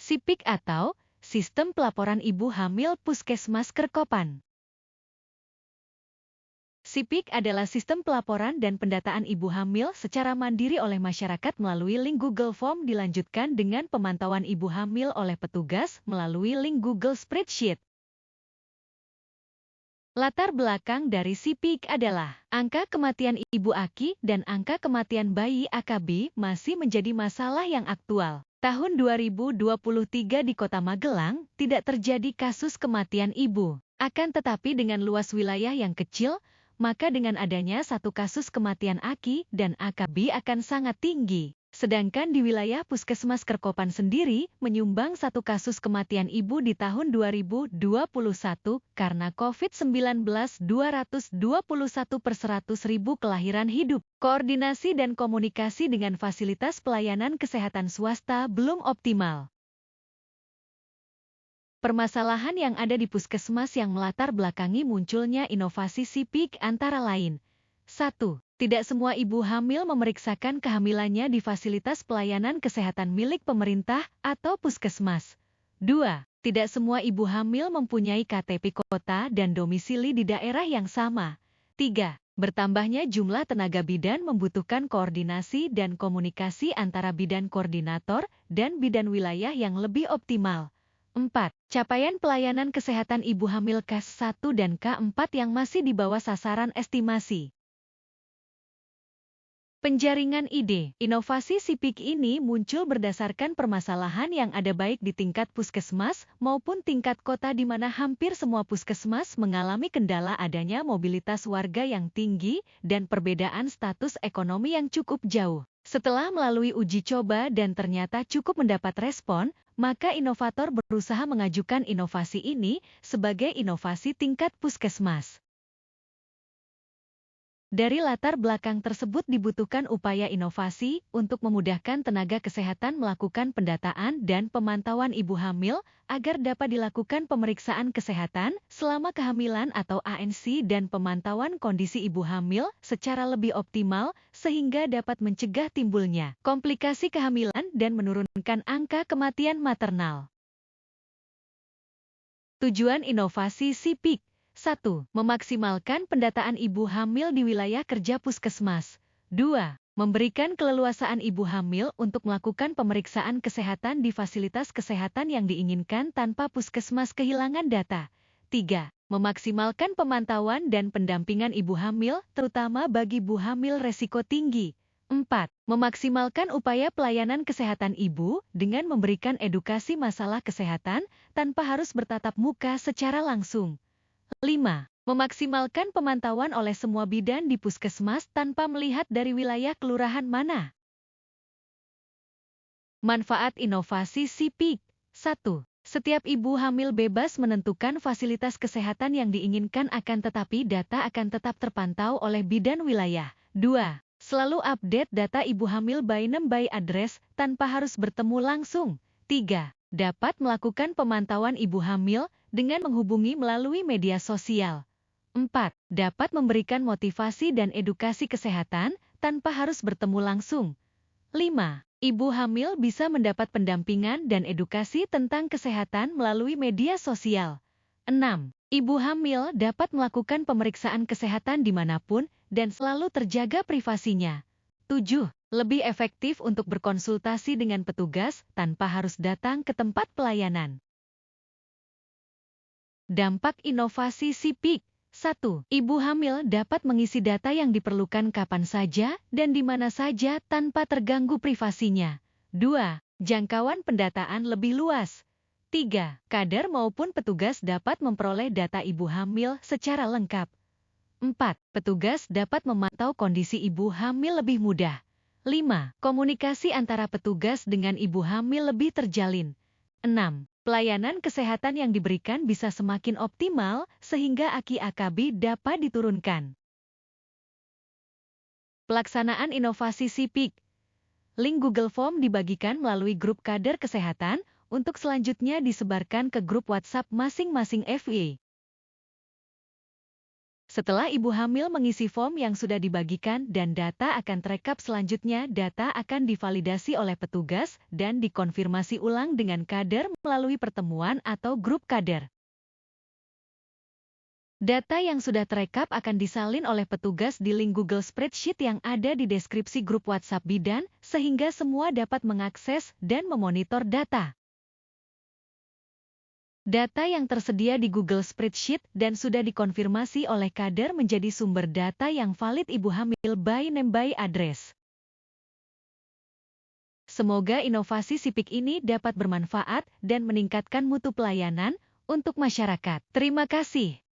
SIPIK atau Sistem Pelaporan Ibu Hamil Puskesmas Kerkopan. SIPIK adalah sistem pelaporan dan pendataan ibu hamil secara mandiri oleh masyarakat melalui link Google Form dilanjutkan dengan pemantauan ibu hamil oleh petugas melalui link Google Spreadsheet. Latar belakang dari SIPIK adalah angka kematian ibu AKI dan angka kematian bayi AKB masih menjadi masalah yang aktual. Tahun 2023 di Kota Magelang tidak terjadi kasus kematian ibu. Akan tetapi dengan luas wilayah yang kecil, maka dengan adanya satu kasus kematian AKI dan AKB akan sangat tinggi. Sedangkan di wilayah Puskesmas Kerkopan sendiri menyumbang satu kasus kematian ibu di tahun 2021 karena COVID-19 221 per 100.000 kelahiran hidup. Koordinasi dan komunikasi dengan fasilitas pelayanan kesehatan swasta belum optimal. Permasalahan yang ada di puskesmas yang melatar belakangi munculnya inovasi SIPIK antara lain. 1. Tidak semua ibu hamil memeriksakan kehamilannya di fasilitas pelayanan kesehatan milik pemerintah atau puskesmas. 2. Tidak semua ibu hamil mempunyai KTP kota dan domisili di daerah yang sama. 3. Bertambahnya jumlah tenaga bidan membutuhkan koordinasi dan komunikasi antara bidan koordinator dan bidan wilayah yang lebih optimal. 4. Capaian pelayanan kesehatan ibu hamil KAS 1 dan K4 yang masih di bawah sasaran estimasi. Penjaringan ide, inovasi SIPIK ini muncul berdasarkan permasalahan yang ada baik di tingkat puskesmas maupun tingkat kota di mana hampir semua puskesmas mengalami kendala adanya mobilitas warga yang tinggi dan perbedaan status ekonomi yang cukup jauh. Setelah melalui uji coba dan ternyata cukup mendapat respon, maka inovator berusaha mengajukan inovasi ini sebagai inovasi tingkat puskesmas. Dari latar belakang tersebut dibutuhkan upaya inovasi untuk memudahkan tenaga kesehatan melakukan pendataan dan pemantauan ibu hamil agar dapat dilakukan pemeriksaan kesehatan selama kehamilan atau ANC dan pemantauan kondisi ibu hamil secara lebih optimal sehingga dapat mencegah timbulnya komplikasi kehamilan dan menurunkan angka kematian maternal. Tujuan inovasi SIPIK. 1. Memaksimalkan pendataan ibu hamil di wilayah kerja puskesmas. 2. Memberikan keleluasaan ibu hamil untuk melakukan pemeriksaan kesehatan di fasilitas kesehatan yang diinginkan tanpa puskesmas kehilangan data. 3. Memaksimalkan pemantauan dan pendampingan ibu hamil, terutama bagi ibu hamil resiko tinggi. 4. Memaksimalkan upaya pelayanan kesehatan ibu dengan memberikan edukasi masalah kesehatan tanpa harus bertatap muka secara langsung. 5. Memaksimalkan pemantauan oleh semua bidan di puskesmas tanpa melihat dari wilayah kelurahan mana. Manfaat inovasi SIPIK. 1. Setiap ibu hamil bebas menentukan fasilitas kesehatan yang diinginkan akan tetapi data akan tetap terpantau oleh bidan wilayah. 2. Selalu update data ibu hamil by name by address tanpa harus bertemu langsung. 3. Dapat melakukan pemantauan ibu hamil dengan menghubungi melalui media sosial. 4. Dapat memberikan motivasi dan edukasi kesehatan tanpa harus bertemu langsung. 5. Ibu hamil bisa mendapat pendampingan dan edukasi tentang kesehatan melalui media sosial. 6. Ibu hamil dapat melakukan pemeriksaan kesehatan dimanapun dan selalu terjaga privasinya. 7. Lebih efektif untuk berkonsultasi dengan petugas tanpa harus datang ke tempat pelayanan. Dampak inovasi SIPIK. 1. Ibu hamil dapat mengisi data yang diperlukan kapan saja dan di mana saja tanpa terganggu privasinya. 2. Jangkauan pendataan lebih luas. 3. Kader maupun petugas dapat memperoleh data ibu hamil secara lengkap. 4. Petugas dapat memantau kondisi ibu hamil lebih mudah. 5. Komunikasi antara petugas dengan ibu hamil lebih terjalin. 6. Pelayanan kesehatan yang diberikan bisa semakin optimal sehingga AKI AKB dapat diturunkan. Pelaksanaan inovasi SIPIK. Link Google Form dibagikan melalui grup kader kesehatan untuk selanjutnya disebarkan ke grup WhatsApp masing-masing FY. Setelah ibu hamil mengisi form yang sudah dibagikan dan data akan terekap selanjutnya, data akan divalidasi oleh petugas dan dikonfirmasi ulang dengan kader melalui pertemuan atau grup kader. Data yang sudah terekap akan disalin oleh petugas di link Google Spreadsheet yang ada di deskripsi grup WhatsApp bidan, sehingga semua dapat mengakses dan memonitor data. Data yang tersedia di Google Spreadsheet dan sudah dikonfirmasi oleh kader menjadi sumber data yang valid ibu hamil by name by address. Semoga inovasi SIPIK ini dapat bermanfaat dan meningkatkan mutu pelayanan untuk masyarakat. Terima kasih.